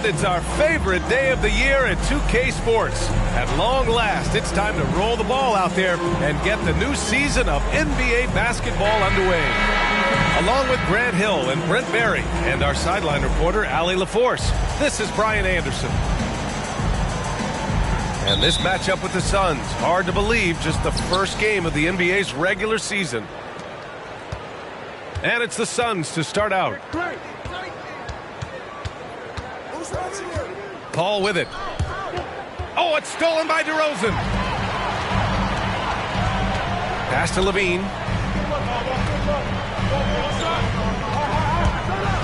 it's our favorite day of the year at 2K Sports. At long last, it's time to roll the ball out there and get the new season of NBA basketball underway. Along with Grant Hill and Brent Berry and our sideline reporter, Allie LaForce, this is Brian Anderson. And this matchup with the Suns, hard to believe, just the first game of the NBA's regular season. And it's the Suns to start out. Paul with it. Oh, it's stolen by DeRozan. Pass to Levine.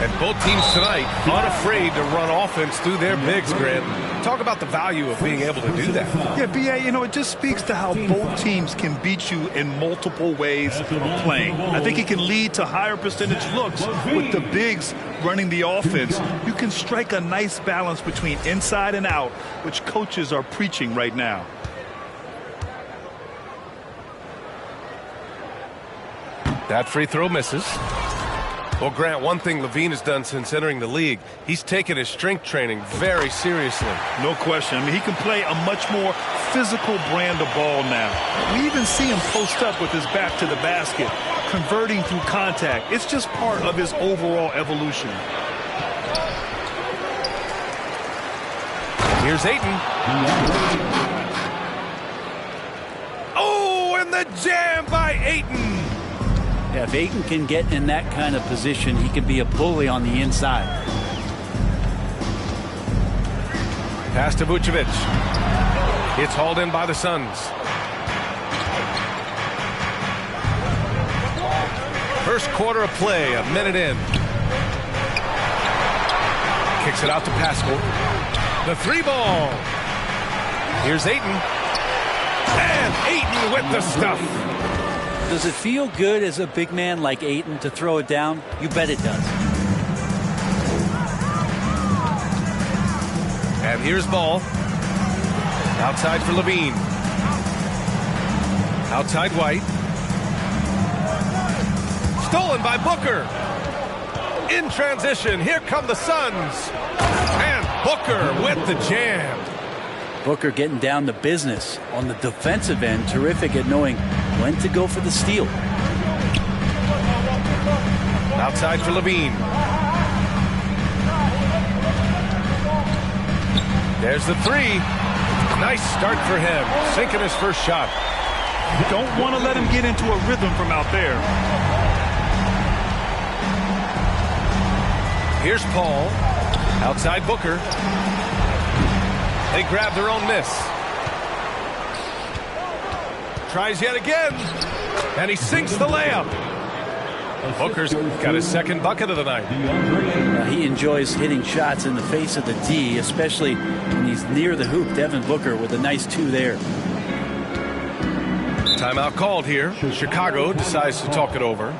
And both teams tonight unafraid to run offense through their bigs, Grant. Talk about the value of being able to do that. Yeah, B.A., it just speaks to how both teams can beat you in multiple ways of playing. I think it can lead to higher percentage looks with the bigs running the offense. You can strike a nice balance between inside and out, which coaches are preaching right now. That free throw misses. Well, Grant, one thing Levine has done since entering the league, he's taken his strength training very seriously. No question. I mean, he can play a much more physical brand of ball now. We even see him post up with his back to the basket, converting through contact. It's just part of his overall evolution. Here's Ayton. Oh, and the jam by Ayton. Yeah, if Ayton can get in that kind of position, he can be a bully on the inside. Pass to Vucevic. It's hauled in by the Suns. First quarter of play, a minute in. Kicks it out to Pascal. The three ball. Here's Ayton. And Ayton with the stuff. Does it feel good as a big man like Ayton to throw it down? You bet it does. And here's Ball. Outside for Levine. Outside White. Stolen by Booker. In transition, here come the Suns. And Booker with the jam. Booker getting down to business on the defensive end. Terrific at knowing when to go for the steal. Outside for Levine. There's the three. Nice start for him. Sinking his first shot. Don't want to let him get into a rhythm from out there. Here's Paul. Outside Booker. They grab their own miss. Tries yet again. And he sinks the layup. Booker's got his second bucket of the night. He enjoys hitting shots in the face of the D, especially when he's near the hoop. Devin Booker with a nice two there. Timeout called here. Chicago decides to talk it over.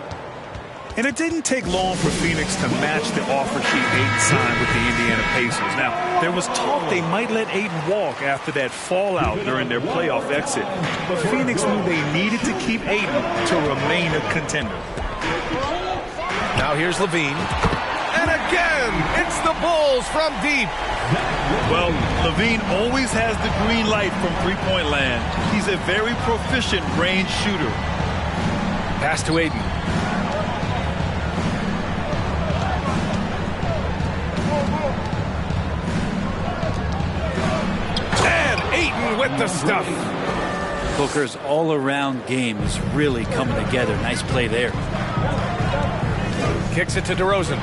And it didn't take long for Phoenix to match the offer sheet Ayton signed with the Indiana Pacers. Now, there was talk they might let Ayton walk after that fallout during their playoff exit. But Phoenix knew they needed to keep Ayton to remain a contender. Now here's Levine. And again, it's the Bulls from deep. Well, Levine always has the green light from three-point land. He's a very proficient range shooter. Pass to Ayton. With the stuff. Booker's all-around game is really coming together. Nice play there. Kicks it to DeRozan.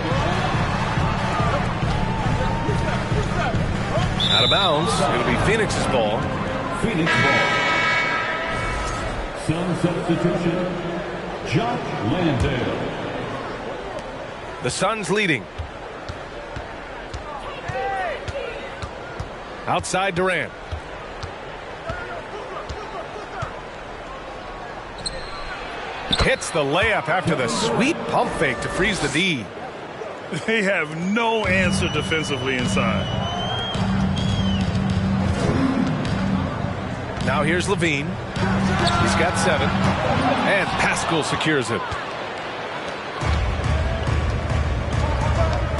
Out of bounds. It'll be Phoenix's ball. Phoenix ball. Sun substitution. Jock Landale. The Suns leading. Outside Durant. Hits the layup after the sweet pump fake to freeze the D. They have no answer defensively inside. Now here's Levine. He's got 7. And Pascal secures it.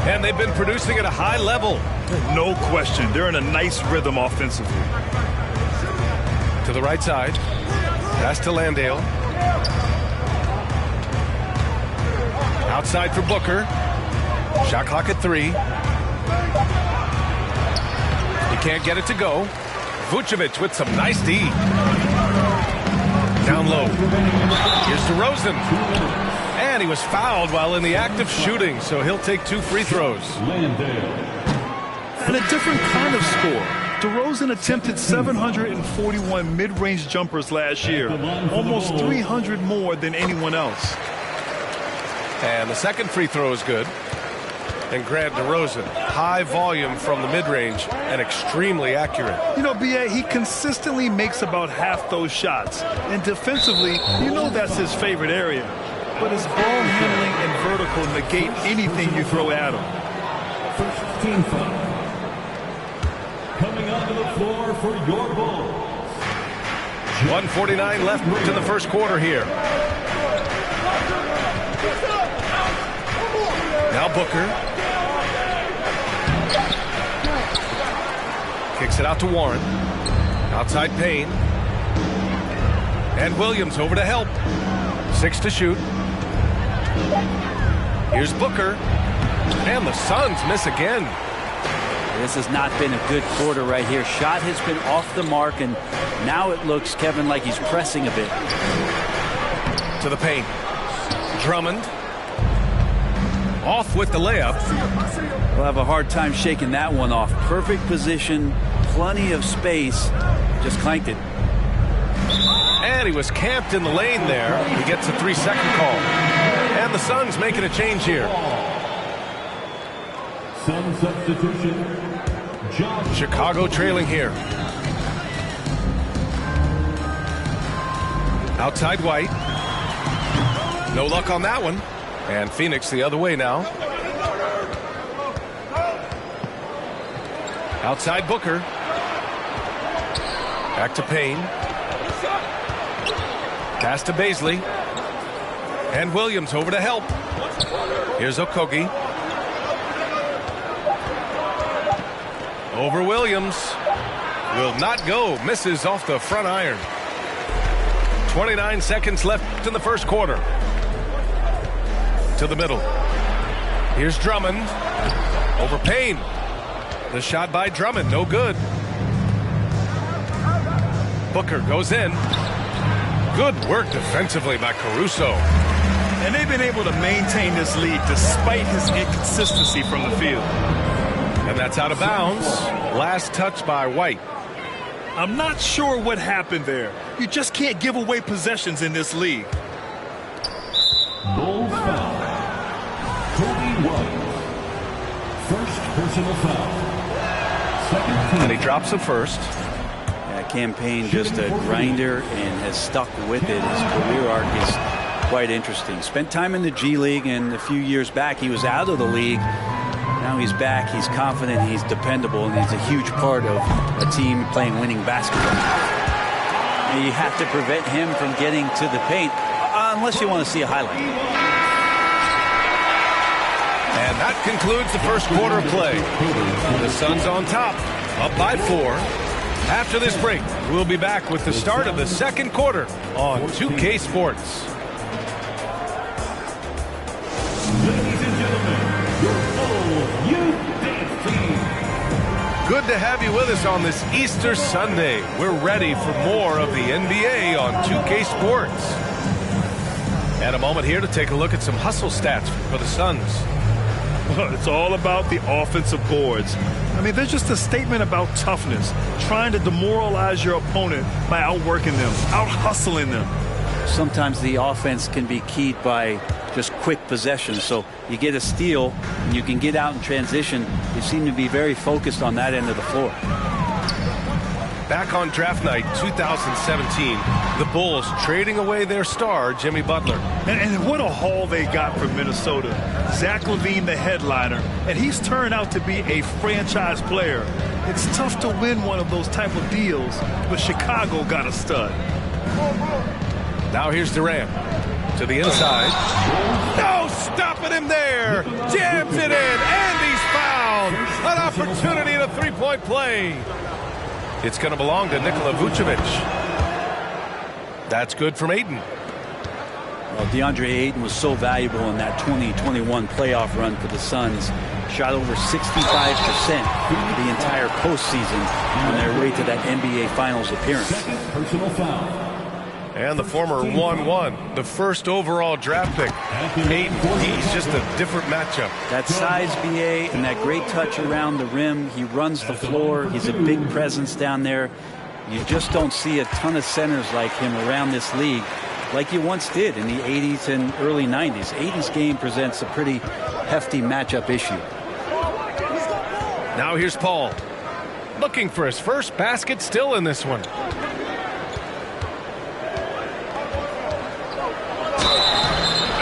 And they've been producing at a high level. No question. They're in a nice rhythm offensively. To the right side. Pass to Landale. Outside for Booker. Shot clock at 3. He can't get it to go. Vucevic with some nice D. Down low. Here's DeRozan. And he was fouled while in the act of shooting, so he'll take 2 free throws. And a different kind of score. DeRozan attempted 741 mid-range jumpers last year, almost 300 more than anyone else. And the second free throw is good. And Grant DeRozan, high volume from the mid-range and extremely accurate. You know, B.A., he consistently makes about half those shots. And defensively, you know that's his favorite area. But his ball handling and vertical negate anything you throw at him. First team foul. Coming onto the floor for your Bulls. 1:49 left to the first quarter here. Now Booker. Kicks it out to Warren. Outside Payne. And Williams over to help. 6 to shoot. Here's Booker. And the Suns miss again. This has not been a good quarter right here. Shot has been off the mark, and now it looks, Kevin, like he's pressing a bit. To the paint. Drummond. Off with the layup. We'll have a hard time shaking that one off. Perfect position, plenty of space. Just clanked it. And he was camped in the lane there. He gets a 3-second call. And the Suns making a change here. Sun substitution. John. Chicago trailing here. Outside White. No luck on that one. And Phoenix the other way now. Outside Booker. Back to Payne. Pass to Baisley. And Williams over to help. Here's Okogie. Over Williams. Will not go. Misses off the front iron. 29 seconds left in the first quarter. To the middle. Here's Drummond. Over Payne. The shot by Drummond. No good. Booker goes in. Good work defensively by Caruso. And they've been able to maintain this lead despite his inconsistency from the field. And that's out of bounds. Last touch by White. I'm not sure what happened there. You just can't give away possessions in this league. Bulls foul. Kobe White. First personal foul. Second team. And he drops it first. Yeah, Campaign just a grinder and has stuck with it. His career arc is quite interesting. Spent time in the G League, and a few years back he was out of the league. Now he's back, he's confident, he's dependable, and he's a huge part of a team playing winning basketball. And you have to prevent him from getting to the paint, unless you want to see a highlight. And that concludes the first quarter of play. The Suns on top, up by 4. After this break, we'll be back with the start of the second quarter on 2K Sports. Ladies and gentlemen, your Bulls youth dance team. Good to have you with us on this Easter Sunday. We're ready for more of the NBA on 2K Sports. And a moment here to take a look at some hustle stats for the Suns. It's all about the offensive boards. I mean, they're just a statement about toughness, trying to demoralize your opponent by outworking them, out-hustling them. Sometimes the offense can be keyed by just quick possessions. So you get a steal, and you can get out in transition. You seem to be very focused on that end of the floor. Back on draft night 2017, the Bulls trading away their star, Jimmy Butler. And what a haul they got from Minnesota. Zach LaVine, the headliner, and he's turned out to be a franchise player. It's tough to win one of those type of deals, but Chicago got a stud. Now here's Durant to the inside. No stopping him there. Jams it in, and he's fouled. An opportunity three-point play. It's going to belong to Nikola Vucevic. That's good from Ayton. Well, DeAndre Ayton was so valuable in that 2021 playoff run for the Suns. Shot over 65% the entire postseason on their way to that NBA Finals appearance. Second personal foul. And the former 1-1, the first overall draft pick. Ayton, he's just a different matchup. That size, BA, and that great touch around the rim. He runs the floor. He's a big presence down there. You just don't see a ton of centers like him around this league like you once did in the 80s and early 90s. Ayton's game presents a pretty hefty matchup issue. Now here's Paul. Looking for his first basket, still in this one.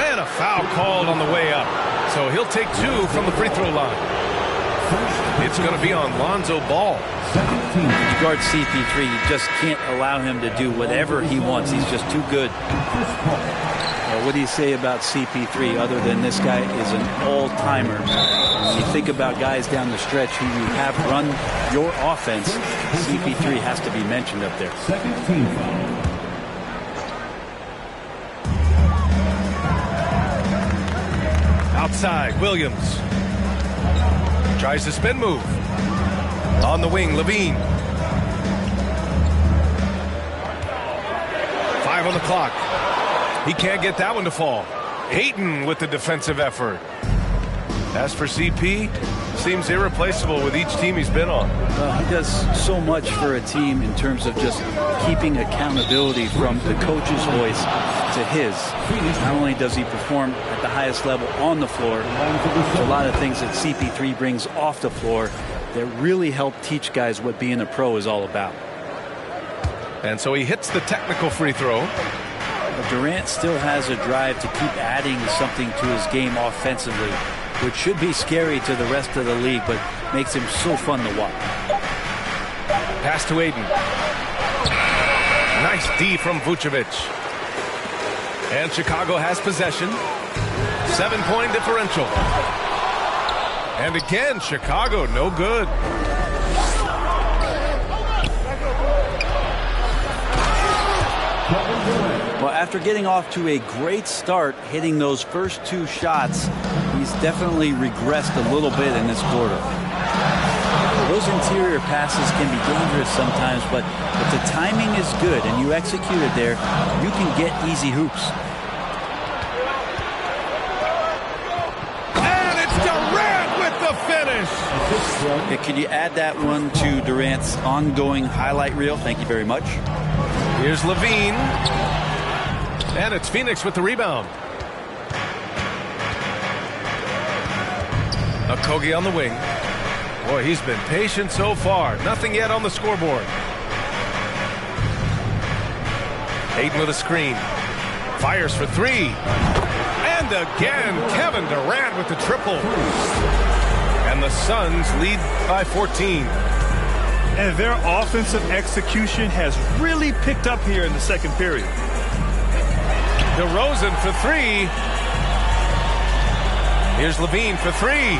And a foul called on the way up. So he'll take 2 from the free throw line. It's going to be on Lonzo Ball. You guard CP3, you just can't allow him to do whatever he wants. He's just too good. What do you say about CP3 other than this guy is an all-timer? When you think about guys down the stretch who you have run your offense, CP3 has to be mentioned up there. Second team foul. Outside, Williams. Tries the spin move. On the wing, Levine. 5 on the clock. He can't get that one to fall. Ayton with the defensive effort. As for CP, seems irreplaceable with each team he's been on. Well, he does so much for a team in terms of just keeping accountability from the coach's voice to his. Not only does he perform at the highest level on the floor, there's a lot of things that CP3 brings off the floor that really help teach guys what being a pro is all about. And so he hits the technical free throw. But Durant still has a drive to keep adding something to his game offensively, which should be scary to the rest of the league, but makes him so fun to watch. Pass to Ayton. Nice D from Vucevic. And Chicago has possession. 7-point differential. And again, Chicago, no good. Well, after getting off to a great start, hitting those first 2 shots, he's definitely regressed a little bit in this quarter. Those interior passes can be dangerous sometimes, but if the timing is good and you execute it there, you can get easy hoops. And it's Durant with the finish. Yeah, could you add that one to Durant's ongoing highlight reel? Thank you very much. Here's Levine. And it's Phoenix with the rebound. Okogie on the wing. Boy, he's been patient so far. Nothing yet on the scoreboard. Ayton with a screen. Fires for 3. And again, Kevin Durant with the triple. And the Suns lead by 14. And their offensive execution has really picked up here in the second period. DeRozan for 3. Here's Levine for 3.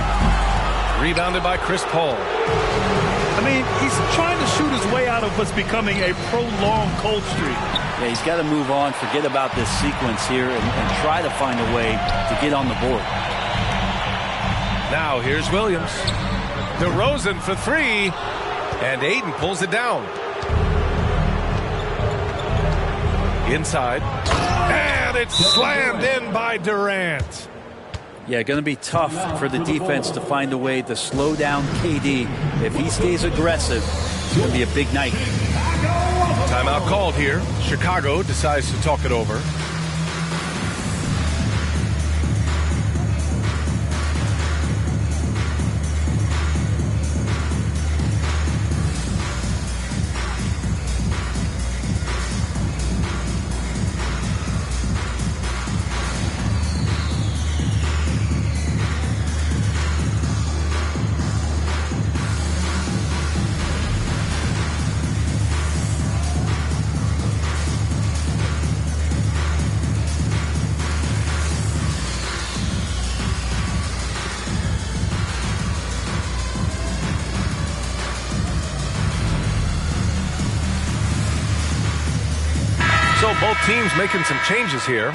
Rebounded by Chris Paul. I mean, he's trying to shoot his way out of what's becoming a prolonged cold streak. Yeah, he's got to move on, forget about this sequence here, and try to find a way to get on the board. Now here's Williams. DeRozan for 3. And Ayton pulls it down. Inside. And it's slammed in by Durant. Yeah, going to be tough for the defense to find a way to slow down KD. If he stays aggressive, it's going to be a big night. Timeout called here. Chicago decides to talk it over. Both teams making some changes here.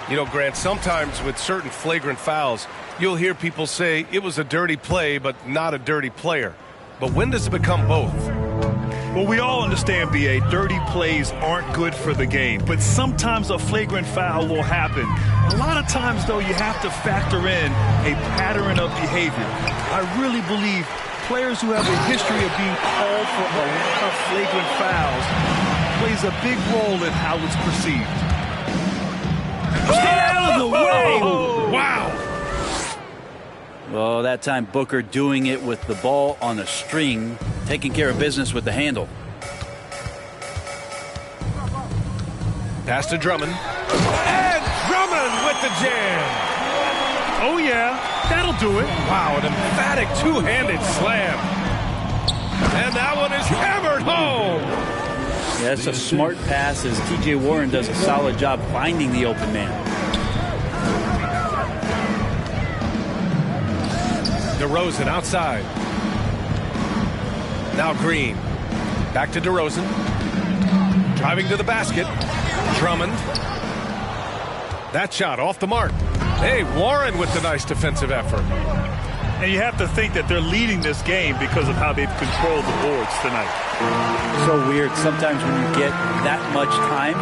You know, Grant, sometimes with certain flagrant fouls, you'll hear people say it was a dirty play, but not a dirty player. But when does it become both? Well, we all understand, B.A., dirty plays aren't good for the game, but sometimes a flagrant foul will happen. A lot of times, though, you have to factor in a pattern of behavior. I really believe players who have a history of being called for a lot of flagrant fouls plays a big role in how it's perceived. Stay out of the way! Wow! Well, that time Booker doing it with the ball on a string, taking care of business with the handle. Pass to Drummond. And Drummond with the jam. Oh, yeah. That'll do it. Wow, an emphatic two-handed slam. And that one is hammered home. Yeah, that's a smart pass as T.J. Warren does a solid job finding the open man. DeRozan outside. Now Green. Back to DeRozan. Driving to the basket. Drummond. That shot off the mark. Hey, Warren with the nice defensive effort. And you have to think that they're leading this game because of how they've controlled the boards tonight. So weird. Sometimes when you get that much time,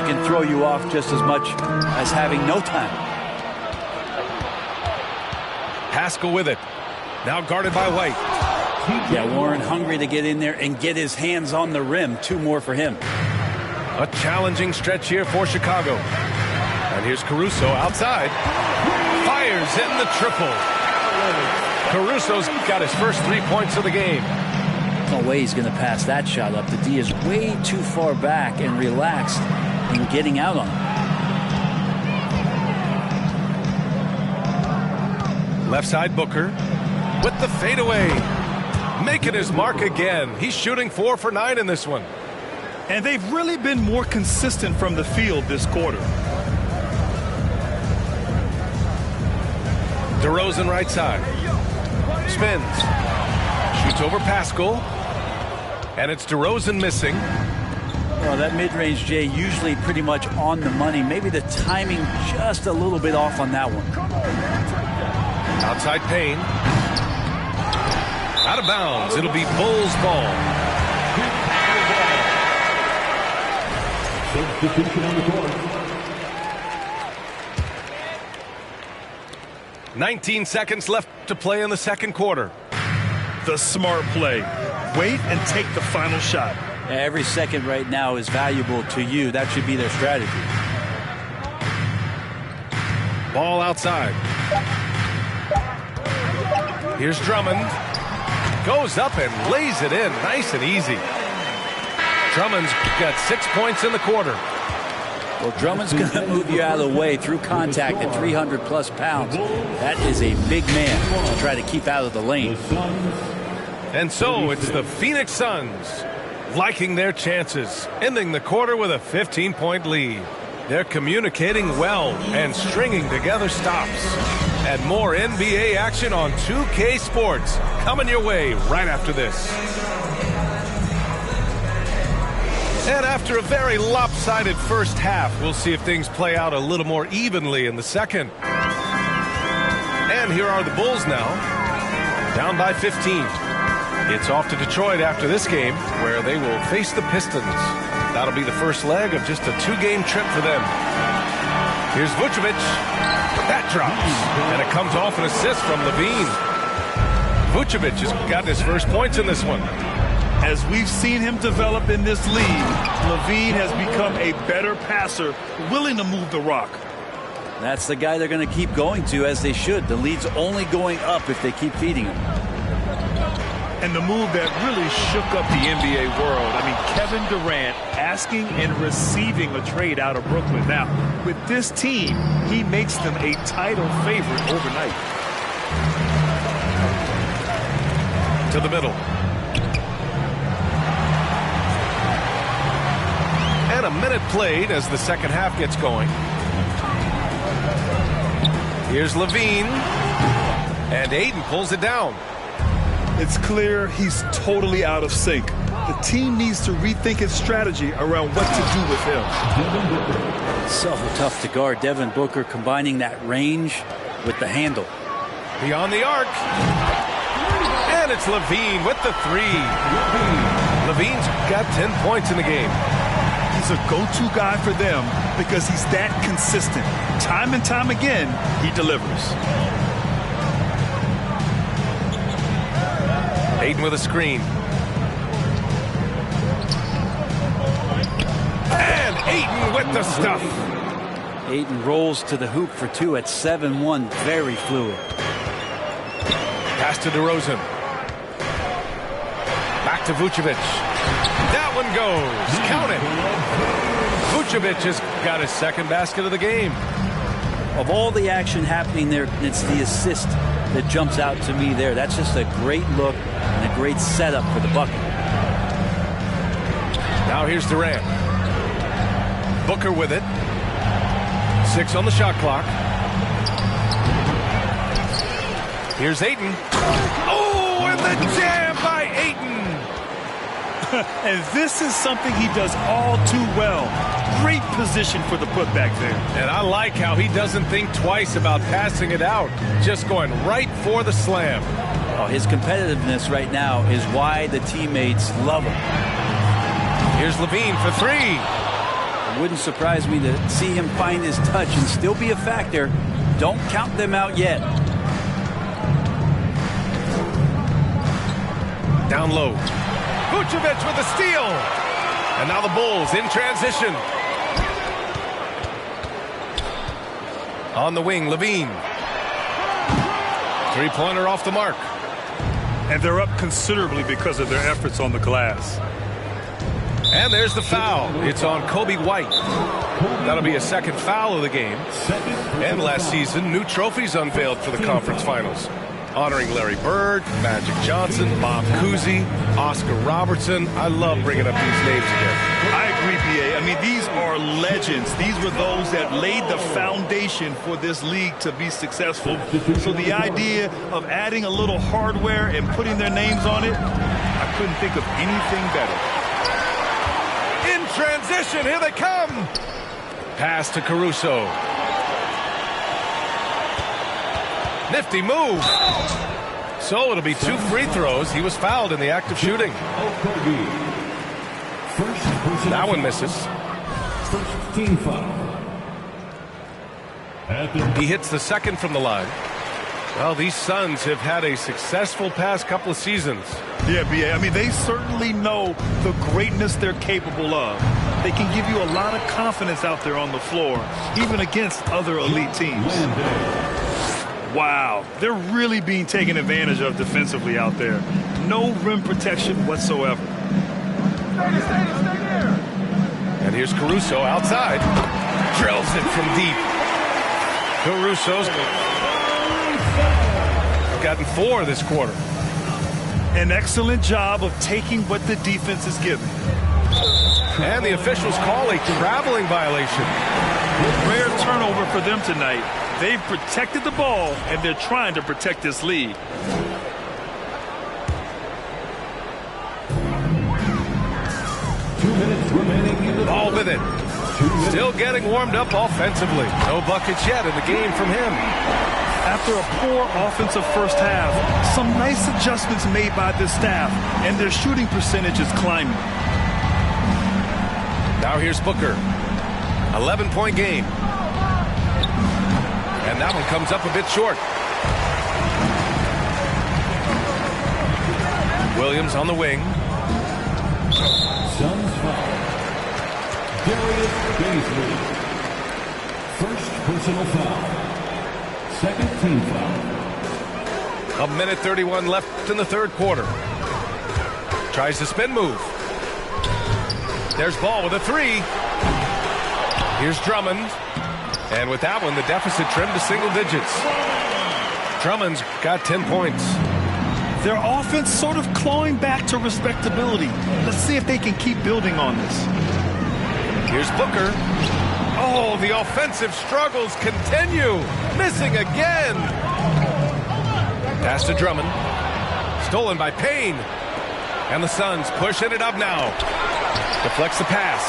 it can throw you off just as much as having no time. Haskell with it. Now guarded by White. Yeah, Warren hungry to get in there and get his hands on the rim. Two more for him. A challenging stretch here for Chicago. And here's Caruso outside. Fires in the triple. Caruso's got his first 3 points of the game. No way he's going to pass that shot up. The D is way too far back and relaxed in getting out on him. Left side Booker with the fadeaway. Making his mark again. He's shooting 4 for 9 in this one. And they've really been more consistent from the field this quarter. DeRozan right side. Spins. Shoots over Pascal. And it's DeRozan missing. Well, that mid-range, Jay, usually pretty much on the money. Maybe the timing just a little bit off on that one. Outside Payne. Out of bounds. It'll be Bulls ball. Substitution on the court. 19 seconds left to play in the second quarter. The smart play. Wait and take the final shot. Every second right now is valuable to you. That should be their strategy. Ball outside. Here's Drummond. Goes up and lays it in. Nice and easy. Drummond's got 6 points in the quarter. Well, Drummond's going to move you out of the way through contact at 300-plus pounds. That is a big man to try to keep out of the lane. And so it's the Phoenix Suns liking their chances, ending the quarter with a 15-point lead. They're communicating well and stringing together stops. And more NBA action on 2K Sports coming your way right after this. And after a very lopsided first half, we'll see if things play out a little more evenly in the second. And here are the Bulls now, down by 15. It's off to Detroit after this game, where they will face the Pistons. That'll be the first leg of just a 2-game trip for them. Here's Vucevic. That drops, and it comes off an assist from Levine. Vucevic has gotten his first points in this one. As we've seen him develop in this league, Levine has become a better passer, willing to move the rock. That's the guy they're going to keep going to, as they should. The lead's only going up if they keep feeding him. And the move that really shook up the NBA world. I mean, Kevin Durant asking and receiving a trade out of Brooklyn. Now, with this team, he makes them a title favorite overnight. To the middle. And a minute played as the second half gets going. Here's Levine. And Aiden pulls it down. It's clear he's totally out of sync. The team needs to rethink its strategy around what to do with him. So tough to guard. Devin Booker combining that range with the handle. Beyond the arc. And it's Levine with the three. Levine's got 10 points in the game. He's a go-to guy for them because he's that consistent. Time and time again, he delivers. Ayton with a screen. And Ayton with the stuff. Ayton rolls to the hoop for two at 7-1. Very fluid. Pass to DeRozan. Back to Vucevic. That one goes. Count it. Vucevic has got his second basket of the game. Of all the action happening there, it's the assist that jumps out to me there. That's just a great look and a great setup for the bucket. Now here's Durant. Booker with it. 6 on the shot clock. Here's Ayton. Oh, and the jam by Ayton. And this is something he does all too well. Great position for the putback there. And I like how he doesn't think twice about passing it out. Just going right for the slam. Oh, his competitiveness right now is why the teammates love him. Here's Levine for three. It wouldn't surprise me to see him find his touch and still be a factor. Don't count them out yet. Down low. Vucevic with the steal. And now the Bulls in transition. On the wing, Levine. Three-pointer off the mark. And they're up considerably because of their efforts on the glass. And there's the foul. It's on Kobe White. That'll be a second foul of the game. And last season, new trophies unveiled for the conference finals, honoring Larry Bird, Magic Johnson, Bob Cousy, Oscar Robertson. I love bringing up these names again. I agree, B.A. I mean, these are legends. These were those that laid the foundation for this league to be successful. So the idea of adding a little hardware and putting their names on it, I couldn't think of anything better. In transition, here they come. Pass to Caruso. Nifty move. So it'll be 2 free throws. He was fouled in the act of shooting. That one misses. First team foul. He hits the second from the line. Well, these Suns have had a successful past couple of seasons. Yeah, B.A. I mean, they certainly know the greatness they're capable of. They can give you a lot of confidence out there on the floor, even against other elite teams. Wow, they're really being taken advantage of defensively out there. No rim protection whatsoever. And here's Caruso outside. Drills it from deep. Caruso's gotten 4 this quarter. An excellent job of taking what the defense is giving. And the officials call a traveling violation. Rare turnover for them tonight. They've protected the ball, and they're trying to protect this lead. Ball with it. Still getting warmed up offensively. No buckets yet in the game from him. After a poor offensive first half, some nice adjustments made by this staff, and their shooting percentage is climbing. Now here's Booker. 11-point game. And that one comes up a bit short. Williams on the wing. Suns foul. Darius Baisley. First personal foul. Second team foul. 1:31 left in the third quarter. Tries the spin move. There's Ball with a three. Here's Drummond. And with that one, the deficit trimmed to single digits. Drummond's got 10 points. Their offense sort of clawing back to respectability. Let's see if they can keep building on this. Here's Booker. Oh, the offensive struggles continue. Missing again. Pass to Drummond. Stolen by Payne. And the Suns pushing it up now. Deflects the pass.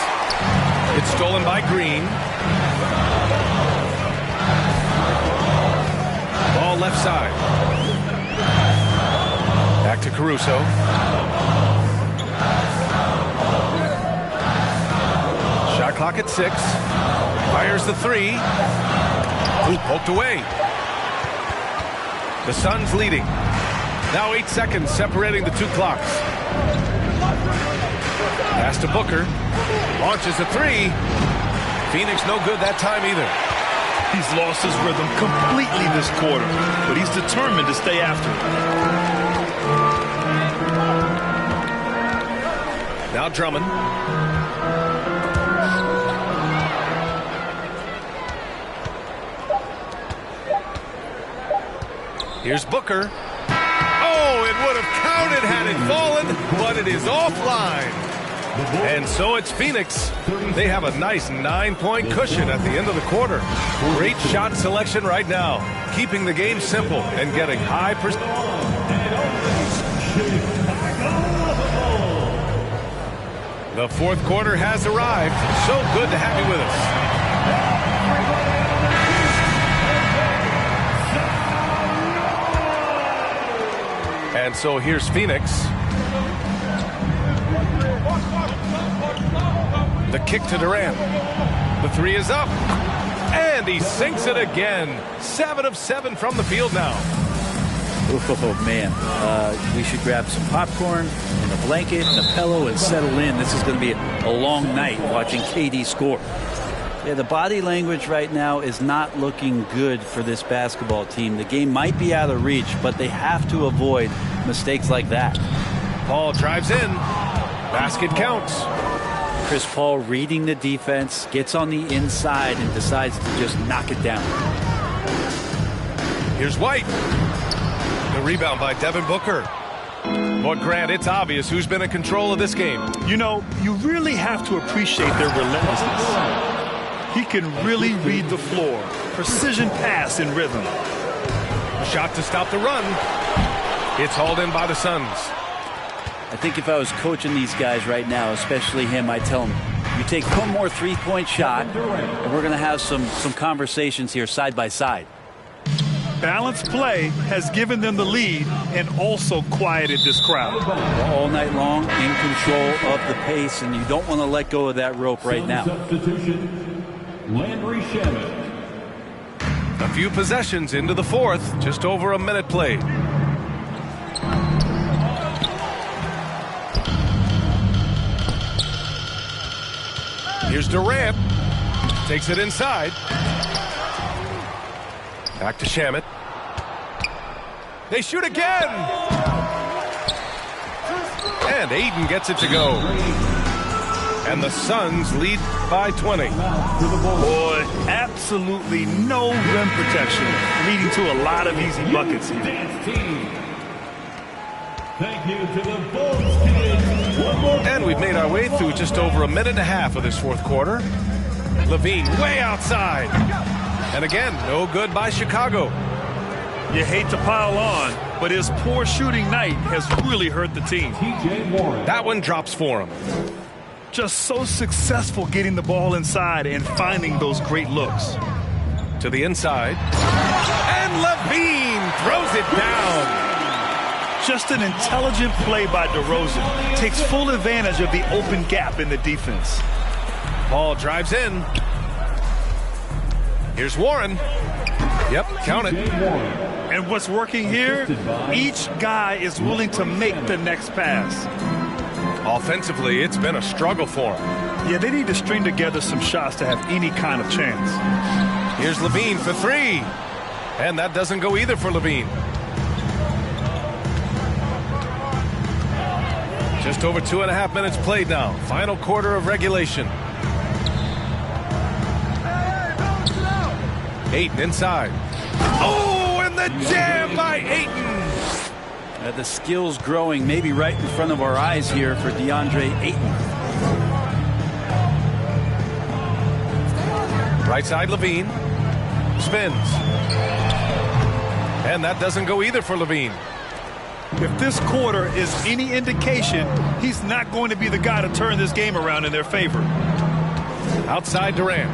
It's stolen by Green. Ball left side. Back to Caruso. Shot clock at 6. Fires the 3. Ooh, poked away. The Suns leading. Now 8 seconds separating the two clocks. Pass to Booker. Launches a 3. Phoenix no good that time either. He's lost his rhythm completely this quarter, but he's determined to stay after it. Now Drummond. Here's Booker. Oh, it would have counted had it fallen, but it is offline. And so it's Phoenix. They have a nice 9-point cushion at the end of the quarter. Great shot selection right now, keeping the game simple and getting high percentage. The fourth quarter has arrived. So good to have you with us. And so here's Phoenix. The kick to Durant. The 3 is up. And he sinks it again. 7 of 7 from the field now. Oh, man. We should grab some popcorn and a blanket and a pillow and settle in. This is going to be a long night watching KD score. Yeah, the body language right now is not looking good for this basketball team. The game might be out of reach, but they have to avoid mistakes like that. Paul drives in. Basket counts. Chris Paul reading the defense, gets on the inside and decides to just knock it down. Here's White. The rebound by Devin Booker. But Grant, it's obvious who's been in control of this game. You know, you really have to appreciate their relentlessness. He can really read the floor. Precision pass in rhythm. Shot to stop the run. It's hauled in by the Suns. I think if I was coaching these guys right now, especially him, I'd tell him, you take one more three-point shot, and we're going to have some conversations here side by side. Balanced play has given them the lead and also quieted this crowd. All night long, in control of the pace, and you don't want to let go of that rope right now. Substitution, Landry Shamet. A few possessions into the fourth, just over a minute played. Here's Durant. Takes it inside. Back to Shamet. They shoot again. And Aiden gets it to go. And the Suns lead by 20. Boy, absolutely no rim protection, leading to a lot of easy buckets here. Thank you to the Bulls kids. And we've made our way through just over a minute and a half of this fourth quarter. Levine way outside. And again, no good by Chicago. You hate to pile on, but his poor shooting night has really hurt the team. That one drops for him. Just so successful getting the ball inside and finding those great looks. To the inside. And Levine throws it down. Just an intelligent play by DeRozan. Takes full advantage of the open gap in the defense. Paul drives in. Here's Warren. Yep, count it. And what's working here, each guy is willing to make the next pass. Offensively, it's been a struggle for him. Yeah, they need to string together some shots to have any kind of chance. Here's Levine for 3. And that doesn't go either for Levine. Just over 2.5 minutes played now. Final quarter of regulation. Ayton inside. Oh, and the jam by Ayton. The skills growing maybe right in front of our eyes here for DeAndre Ayton. Right side Levine. Spins. And that doesn't go either for Levine. If this quarter is any indication, he's not going to be the guy to turn this game around in their favor. Outside Durant.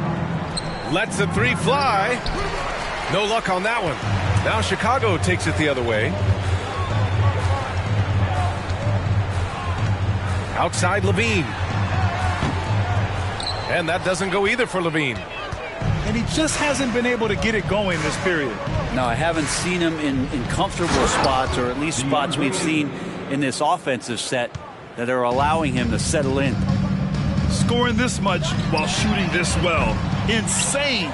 Lets the three fly. No luck on that one. Now Chicago takes it the other way. Outside Levine. And that doesn't go either for Levine. And he just hasn't been able to get it going this period. No, I haven't seen him in comfortable spots, or at least spots we've seen in this offensive set that are allowing him to settle in. Scoring this much while shooting this well. Insane.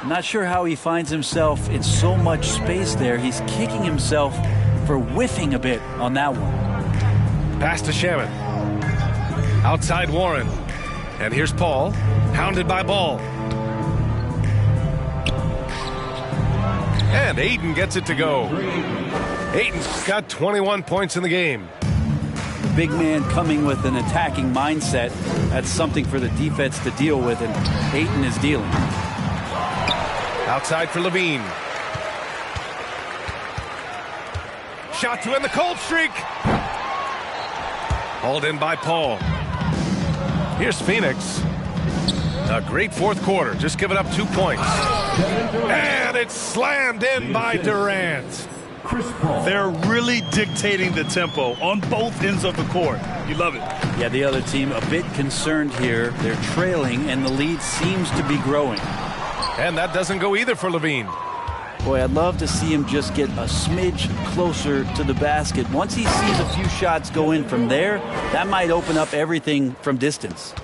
I'm not sure how he finds himself in so much space there. He's kicking himself for whiffing a bit on that one. Pass to Shaman. Outside Warren. And here's Paul, hounded by Ball. And Ayton gets it to go. Ayton's got 21 points in the game. The big man coming with an attacking mindset. That's something for the defense to deal with, and Ayton is dealing. Outside for Levine. Shot to end the cold streak. Hauled in by Paul. Here's Phoenix. A great fourth quarter, just giving up 2 points. And it's slammed in by Durant. They're really dictating the tempo on both ends of the court. You love it. Yeah, the other team a bit concerned here. They're trailing, and the lead seems to be growing. And that doesn't go either for Levine. Boy, I'd love to see him just get a smidge closer to the basket. Once he sees a few shots go in from there, that might open up everything from distance.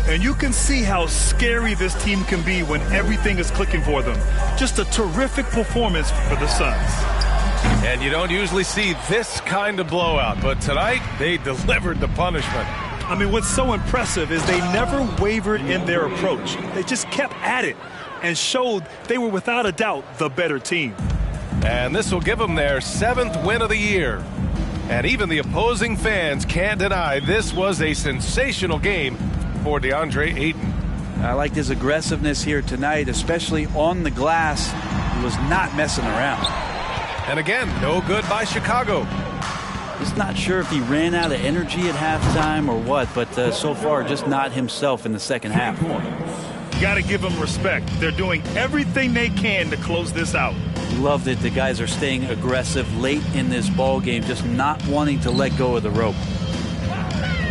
And you can see how scary this team can be when everything is clicking for them. Just a terrific performance for the Suns. And you don't usually see this kind of blowout, but tonight they delivered the punishment. I mean, what's so impressive is they never wavered in their approach. They just kept at it and showed they were without a doubt the better team. And this will give them their 7th win of the year. And even the opposing fans can't deny this was a sensational game for DeAndre Ayton. I liked his aggressiveness here tonight, especially on the glass. He was not messing around. And again, no good by Chicago. Just not sure if he ran out of energy at halftime or what, but so far just not himself in the second half. Got to give them respect. They're doing everything they can to close this out. Love that the guys are staying aggressive late in this ball game, just not wanting to let go of the rope.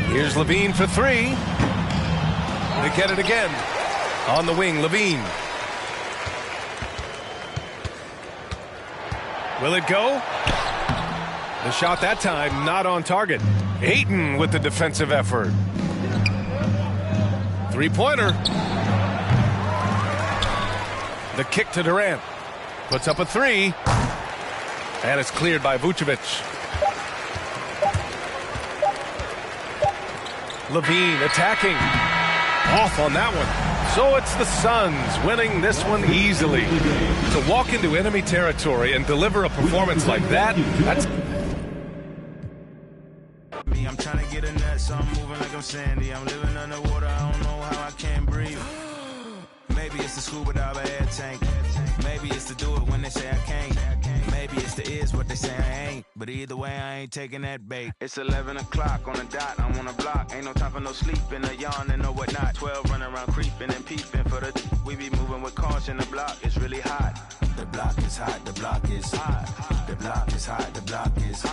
Here's Levine for three. They get it again. On the wing, Levine. Will it go? The shot that time not on target. Ayton with the defensive effort. Three-pointer. The kick to Durant. Puts up a three. And it's cleared by Vucevic. Levine attacking. Off on that one. So it's the Suns winning this one easily. To walk into enemy territory and deliver a performance like that, that's... I'm trying to get a nut, so I'm moving like I'm Sandy. I'm living underwater, I don't know how I can't breathe. Maybe it's the scuba dive air tank. Maybe it's to do it when they say I can't. Maybe it's the is what they say I ain't. But either way, I ain't taking that bait. It's 11 o'clock on the dot, I'm on the block. Ain't no time for no sleeping, no yawning, no whatnot. 12 running around creeping and peeping for the... We be moving with caution, the block is really hot. The block is hot, the block is hot. The block is hot, the block is hot.